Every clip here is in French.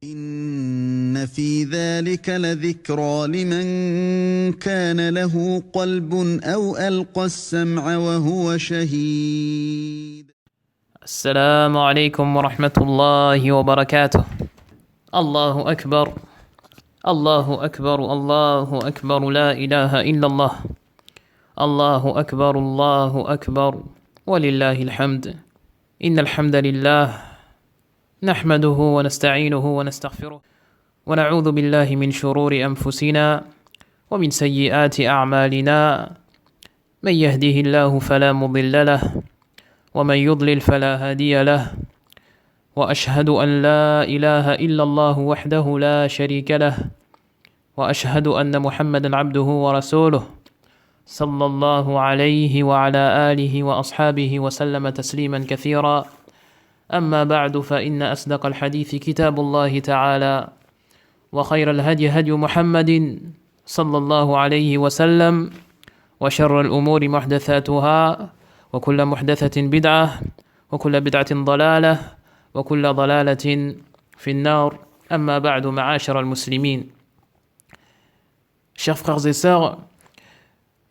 إن في ذلك لذكرى لمن كان له قلب أو ألقى السمع وهو شهيد. السلام عليكم ورحمة الله وبركاته. الله أكبر الله أكبر الله أكبر لا إله إلا الله. الله أكبر ولله الحمد. إن الحمد لله نحمده ونستعينه ونستغفره ونعوذ بالله من شرور أنفسنا ومن سيئات أعمالنا. من يهده الله فلا مضل له ومن يضلل فلا هادي له وأشهد أن لا إله إلا الله وحده لا شريك له وأشهد أن محمدا عبده ورسوله صلى الله عليه وعلى آله وأصحابه وسلم تسليما كثيرا. أما بعد فإن أصدق الحديث كتاب الله تعالى وخير الهدي هدي محمد صلى الله عليه وسلم وشر الأمور محدثاتها وكل محدثة بدعة وكل بدعة ضلالة وكل ضلالة في النار. أما بعد معاشر المسلمين. Chers frères et sœurs,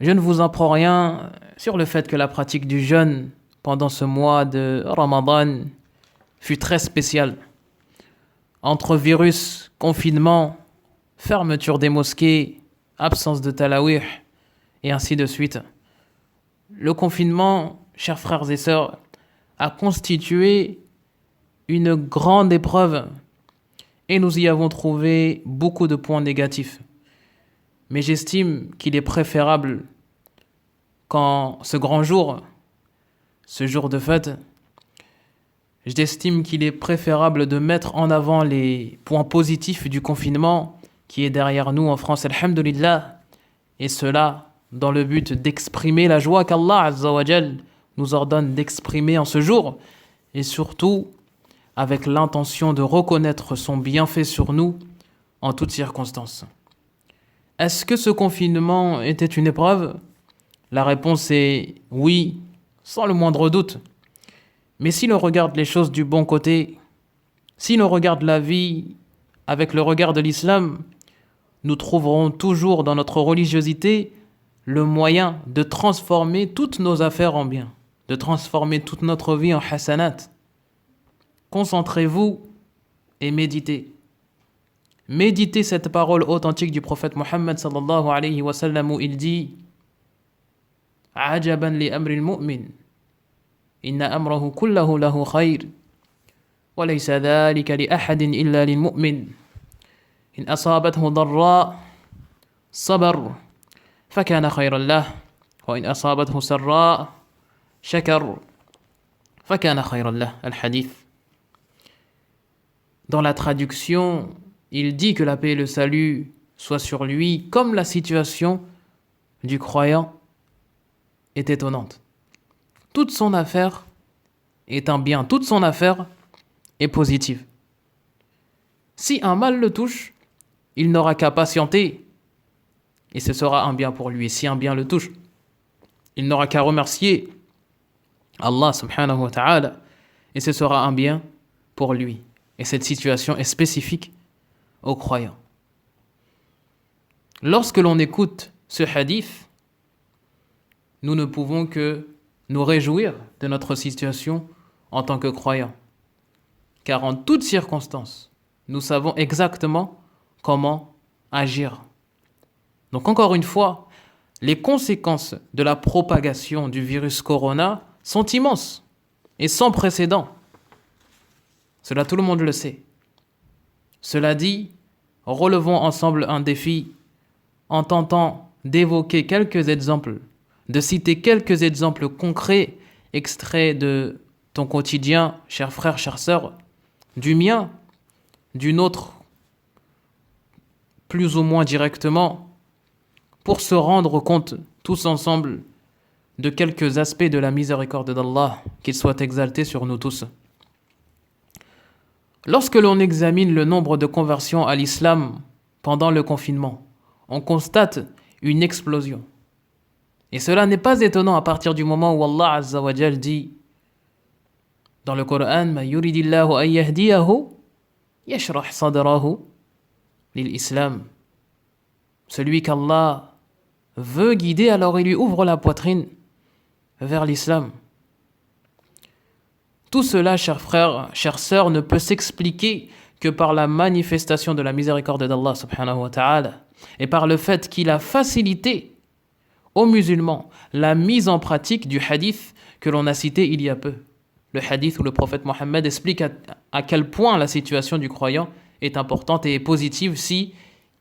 je ne vous apprends rien sur le fait que la pratique du jeûne pendant ce mois de Ramadan fut très spéciale. Entre virus, confinement, fermeture des mosquées, absence de talawih et ainsi de suite. Le confinement, chers frères et sœurs, a constitué une grande épreuve et nous y avons trouvé beaucoup de points négatifs. Mais j'estime qu'il est préférable qu'en ce grand jour, ce jour de fête, j'estime qu'il est préférable de mettre en avant les points positifs du confinement qui est derrière nous en France, alhamdulillah, et cela dans le but d'exprimer la joie qu'Allah Azza wa Jal nous ordonne d'exprimer en ce jour, et surtout avec l'intention de reconnaître son bienfait sur nous en toutes circonstances. Est-ce que ce confinement était une épreuve ? La réponse est oui, sans le moindre doute. Mais si l'on regarde les choses du bon côté, si l'on regarde la vie avec le regard de l'islam, nous trouverons toujours dans notre religiosité le moyen de transformer toutes nos affaires en bien, de transformer toute notre vie en hasanat. Concentrez-vous et méditez. Méditez cette parole authentique du prophète Mohammed sallallahu alayhi wa sallam où il dit « Ajaban li amri al-mu'min » إن أمره كله له خير وليس ذلك لأحد إلا للمؤمن إن أصابته ضراء صبر فكان خيرا له وإن أصابته سراء شكر فكان خيرا له. الحديث. Dans la traduction, il dit que la paix et le salut soient sur lui, comme la situation du croyant est étonnante. Toute son affaire est un bien, toute son affaire est positive. Si un mal le touche, il n'aura qu'à patienter et ce sera un bien pour lui. Et si un bien le touche, il n'aura qu'à remercier Allah subhanahu wa ta'ala et ce sera un bien pour lui. Et cette situation est spécifique aux croyants. Lorsque l'on écoute ce hadith, nous ne pouvons que nous réjouir de notre situation en tant que croyants. Car en toutes circonstances, nous savons exactement comment agir. Donc encore une fois, les conséquences de la propagation du virus corona sont immenses et sans précédent. Cela, tout le monde le sait. Cela dit, relevons ensemble un défi en tentant d'évoquer quelques exemples, de citer quelques exemples concrets, extraits de ton quotidien, chers frères, chères sœurs, du mien, du nôtre, plus ou moins directement, pour se rendre compte tous ensemble de quelques aspects de la miséricorde d'Allah, qu'il soit exalté sur nous tous. Lorsque l'on examine le nombre de conversions à l'islam pendant le confinement, on constate une explosion. Et cela n'est pas étonnant à partir du moment où Allah Azza wa Jal dit dans le Coran « Ma yuridillahu an yahdiyahu يشرح صدره للإسلام. Celui qu'Allah veut guider, alors il lui ouvre la poitrine vers l'islam. Tout cela, chers frères, chères sœurs, ne peut s'expliquer que par la manifestation de la miséricorde d'Allah subhanahu wa ta'ala et par le fait qu'il a facilité aux musulmans la mise en pratique du hadith que l'on a cité il y a peu. Le hadith où le prophète Mohammed explique à quel point la situation du croyant est importante et positive si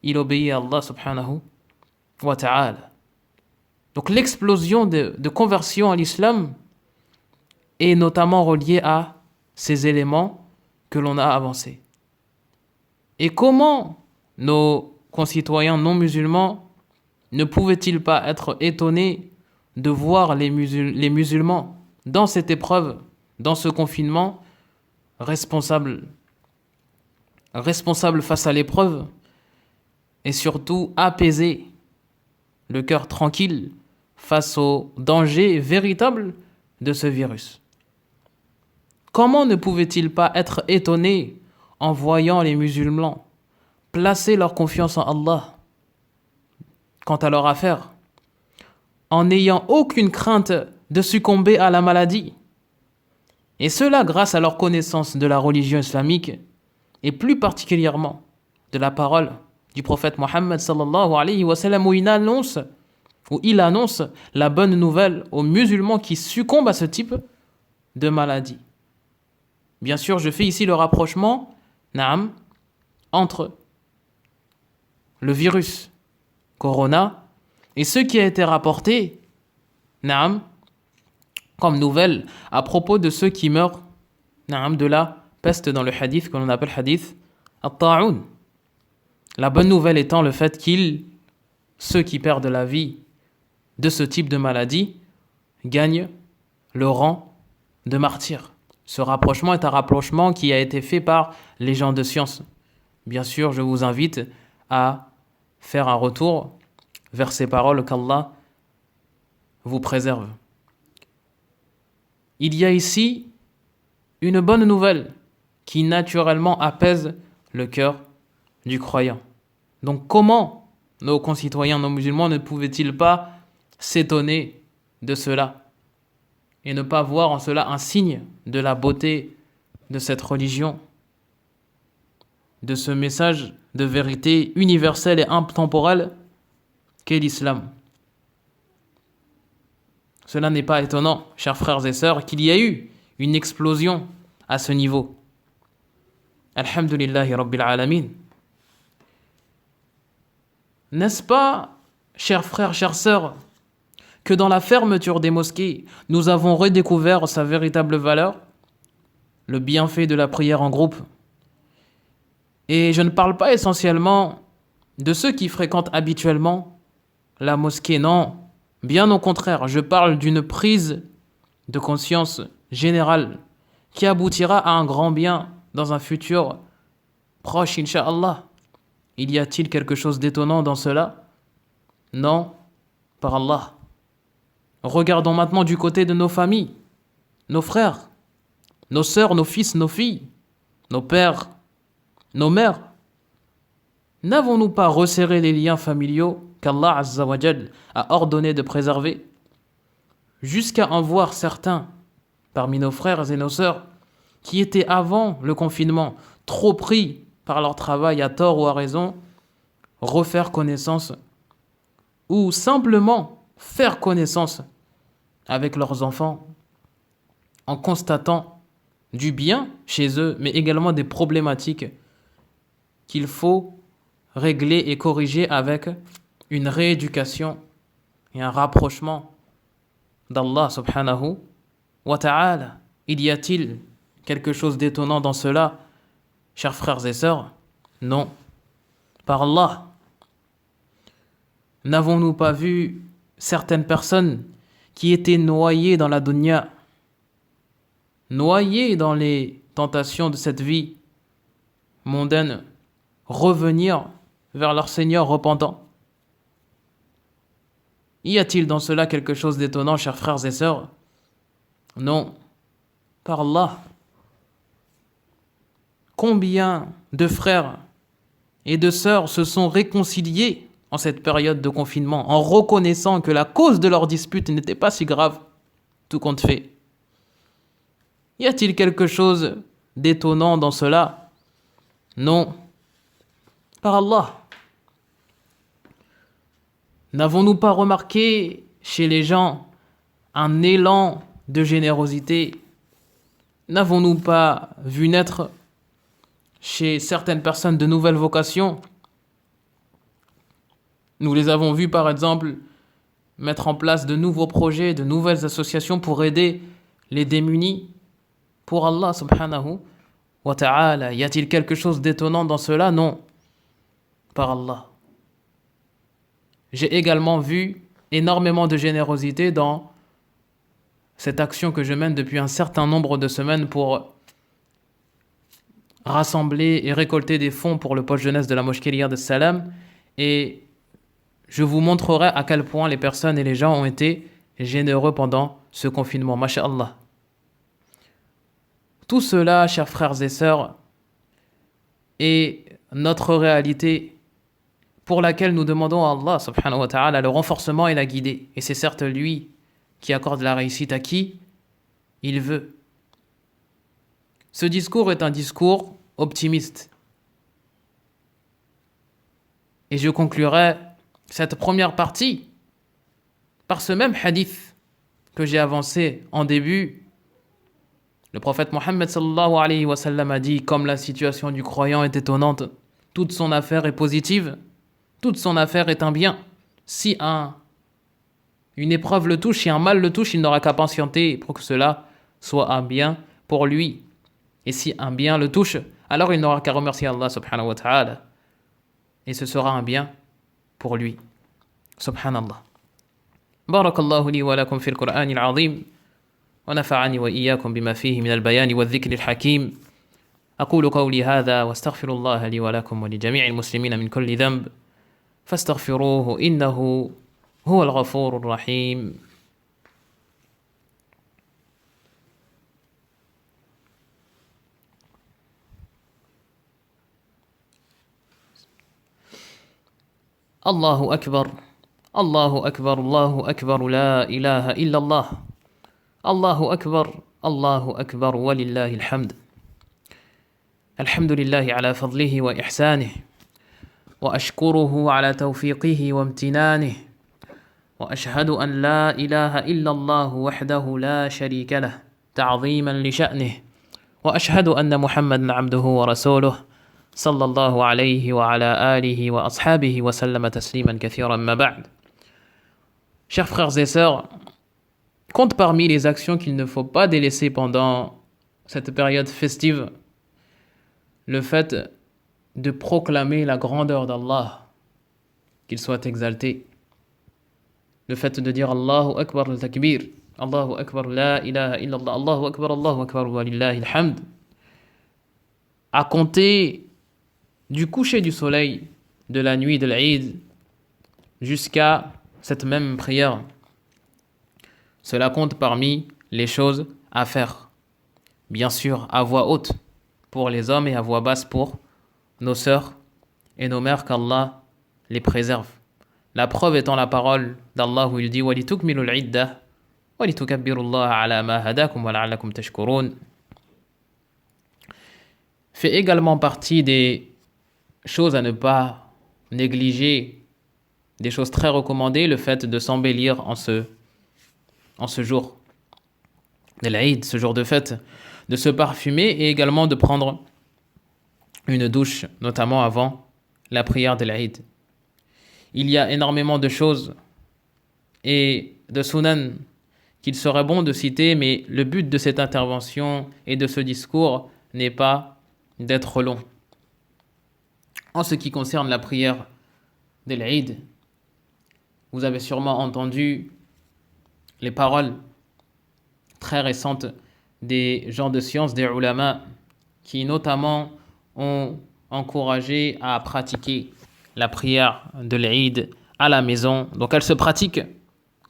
il obéit à Allah subhanahu wa ta'ala. Donc l'explosion de conversion à l'islam est notamment reliée à ces éléments que l'on a avancés. Et comment nos concitoyens non musulmans ne pouvaient-ils pas être étonnés de voir les musulmans dans cette épreuve, dans ce confinement, responsables face à l'épreuve et surtout apaisés, le cœur tranquille face au danger véritable de ce virus. Comment ne pouvaient-ils pas être étonnés en voyant les musulmans placer leur confiance en Allah quant à leur affaire, en n'ayant aucune crainte de succomber à la maladie, et cela grâce à leur connaissance de la religion islamique et plus particulièrement de la parole du prophète Mohammed sallallahu alayhi wa sallam où il annonce la bonne nouvelle aux musulmans qui succombent à ce type de maladie. Bien sûr, je fais ici le rapprochement entre le virus Corona et ce qui a été rapporté comme nouvelle à propos de ceux qui meurent de la peste dans le hadith que l'on appelle hadith at-ta'un. La bonne nouvelle étant le fait ceux qui perdent la vie de ce type de maladie gagnent le rang de martyrs. Ce rapprochement est un rapprochement qui a été fait par les gens de science. Bien sûr, je vous invite à faire un retour vers ces paroles qu'Allah vous préserve. Il y a ici une bonne nouvelle qui naturellement apaise le cœur du croyant. Donc comment nos concitoyens non musulmans ne pouvaient-ils pas s'étonner de cela et ne pas voir en cela un signe de la beauté de cette religion, de ce message de vérité universelle et intemporelle qu'est l'islam. Cela n'est pas étonnant, chers frères et sœurs, qu'il y ait eu une explosion à ce niveau. Alhamdulillahi Rabbil Alamin. N'est-ce pas, chers frères, chères sœurs, que dans la fermeture des mosquées, nous avons redécouvert sa véritable valeur, le bienfait de la prière en groupe. Et je ne parle pas essentiellement de ceux qui fréquentent habituellement la mosquée, non. Bien au contraire, je parle d'une prise de conscience générale qui aboutira à un grand bien dans un futur proche, Inch'Allah. Il y a-t-il quelque chose d'étonnant dans cela? Non, par Allah. Regardons maintenant du côté de nos familles, nos frères, nos sœurs, nos fils, nos filles, nos pères, nos mères. N'avons-nous pas resserré les liens familiaux qu'Allah Azza wa Jal a ordonné de préserver, jusqu'à en voir certains parmi nos frères et nos sœurs qui étaient avant le confinement trop pris par leur travail à tort ou à raison, refaire connaissance ou simplement faire connaissance avec leurs enfants en constatant du bien chez eux, mais également des problématiques qu'il faut régler et corriger avec une rééducation et un rapprochement d'Allah subhanahu wa ta'ala. Il y a-t-il quelque chose d'étonnant dans cela, chers frères et sœurs? Non. Par Allah. N'avons-nous pas vu certaines personnes qui étaient noyées dans la dunya, noyées dans les tentations de cette vie mondaine, revenir vers leur Seigneur repentant? Y a-t-il dans cela quelque chose d'étonnant, chers frères et sœurs? Non. Par Allah. Combien de frères et de sœurs se sont réconciliés en cette période de confinement en reconnaissant que la cause de leur dispute n'était pas si grave, tout compte fait. Y a-t-il quelque chose d'étonnant dans cela? Non. Par Allah. N'avons-nous pas remarqué chez les gens un élan de générosité? N'avons-nous pas vu naître chez certaines personnes de nouvelles vocations? Nous les avons vus par exemple mettre en place de nouveaux projets, de nouvelles associations pour aider les démunis. Pour Allah subhanahu wa ta'ala, y a-t-il quelque chose d'étonnant dans cela? Non. Par Allah. J'ai également vu énormément de générosité dans cette action que je mène depuis un certain nombre de semaines pour rassembler et récolter des fonds pour le poste jeunesse de la mosquée Riyad al-Salam. Et je vous montrerai à quel point les personnes et les gens ont été généreux pendant ce confinement. Masha'Allah. Tout cela, chers frères et sœurs, est notre réalité pour laquelle nous demandons à Allah subhanahu wa ta'ala le renforcement et la guidée. Et c'est certes lui qui accorde la réussite à qui il veut. Ce discours est un discours optimiste. Et je conclurai cette première partie par ce même hadith que j'ai avancé en début. Le prophète Mohammed sallallahu alayhi wa sallam a dit: comme la situation du croyant est étonnante, toute son affaire est positive, toute son affaire est un bien. Si une épreuve le touche, si un mal le touche, il n'aura qu'à patienter pour que cela soit un bien pour lui. Et si un bien le touche, alors il n'aura qu'à remercier Allah subhanahu wa ta'ala. Et ce sera un bien pour lui. Subhanallah. Barakallahu li wa lakum fil Qur'an al-azim. ونفعني وإياكم بما فيه من البيان والذكر الحكيم. أقول قولي هذا واستغفر الله لي ولكم ولجميع المسلمين من كل ذنب فاستغفروه إنه هو الغفور الرحيم. الله أكبر الله أكبر الله أكبر لا إله إلا الله الله أكبر ولله الحمد. الحمد لله على فضله وإحسانه وأشكره على توفيقه وامتنانه وأشهد أن لا إله إلا الله وحده لا شريك له تعظيما لشأنه وأشهد أن محمدا عبده ورسوله صلى الله عليه وعلى آله وأصحابه وسلم تسليما كثيرا ما بعد. Chers frères et sœurs, compte parmi les actions qu'il ne faut pas délaisser pendant cette période festive le fait de proclamer la grandeur d'Allah, qu'il soit exalté. Le fait de dire Allahu Akbar al-Takbir, Allahu Akbar la ilaha illallah, Allahu Akbar wa lillahi alhamd. À compter du coucher du soleil de la nuit de l'Eid jusqu'à cette même prière. Cela compte parmi les choses à faire. Bien sûr, à voix haute pour les hommes et à voix basse pour nos sœurs et nos mères, qu'Allah les préserve. La preuve étant la parole d'Allah où il dit وَلِتُكْمِلُوا الْعِدَّةَ وَلِتُكَبِّرُوا اللَّهَ عَلَى مَا هَدَاكُمْ وَلَعَلَّكُمْ تَشْكُرُونَ. Fait également partie des choses à ne pas négliger, des choses très recommandées, le fait de s'embellir en ce jour de l'Aïd, ce jour de fête, de se parfumer et également de prendre une douche, notamment avant la prière de l'Aïd. Il y a énormément de choses et de sunan qu'il serait bon de citer, mais le but de cette intervention et de ce discours n'est pas d'être long. En ce qui concerne la prière de l'Aïd, vous avez sûrement entendu les paroles très récentes des gens de science, des ulama, qui notamment ont encouragé à pratiquer la prière de l'Eid à la maison. Donc elle se pratique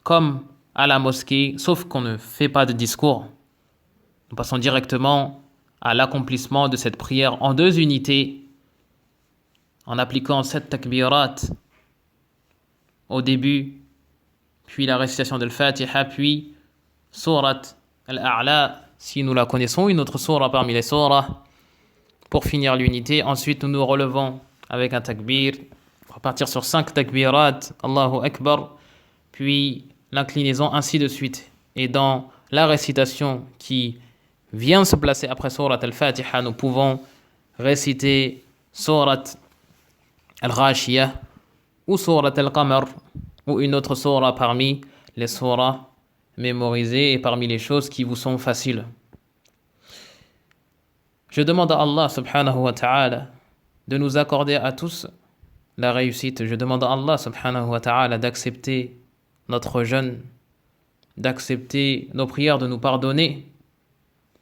comme à la mosquée, sauf qu'on ne fait pas de discours. Nous passons directement à l'accomplissement de cette prière en 2 unités, en appliquant 7 takbirat au début, puis la récitation de l'Fatiha, puis Surat Al-A'la, si nous la connaissons, une autre surah parmi les surahs, pour finir l'unité. Ensuite, nous nous relevons avec un takbir, on va partir sur 5 takbirat, Allahu Akbar, puis l'inclinaison, ainsi de suite. Et dans la récitation qui vient se placer après Surat Al-Fatiha, nous pouvons réciter Surat Al-Ghashiyah ou Surat Al-Qamar ou une autre surah parmi les surahs mémorisées et parmi les choses qui vous sont faciles. Je demande à Allah subhanahu wa ta'ala de nous accorder à tous la réussite. Je demande à Allah subhanahu wa ta'ala d'accepter notre jeûne, d'accepter nos prières, de nous pardonner,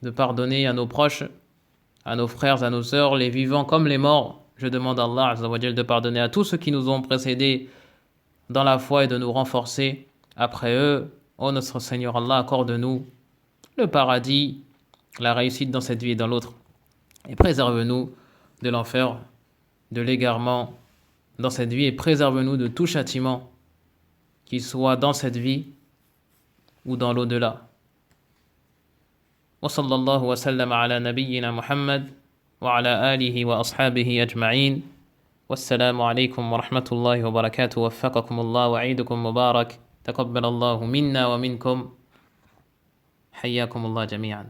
de pardonner à nos proches, à nos frères, à nos sœurs, les vivants comme les morts. Je demande à Allah azza wa jal de pardonner à tous ceux qui nous ont précédés dans la foi et de nous renforcer après eux. Ô notre Seigneur Allah, accorde-nous le paradis, la réussite dans cette vie et dans l'autre, et préserve-nous de l'enfer, de l'égarement dans cette vie, et préserve-nous de tout châtiment, qu'il soit dans cette vie ou dans l'au-delà. Wa sallallahu wa sallam ala nabiyyina Muhammad wa ala alihi wa ashabihi ajma'in. Wassalamu alaykum wa rahmatullahi wa barakatuh. Waffaqakum Allah wa aidukum mubarak. Taqabbal Allahu minna wa minkum. Hayyakum Allah jami'an.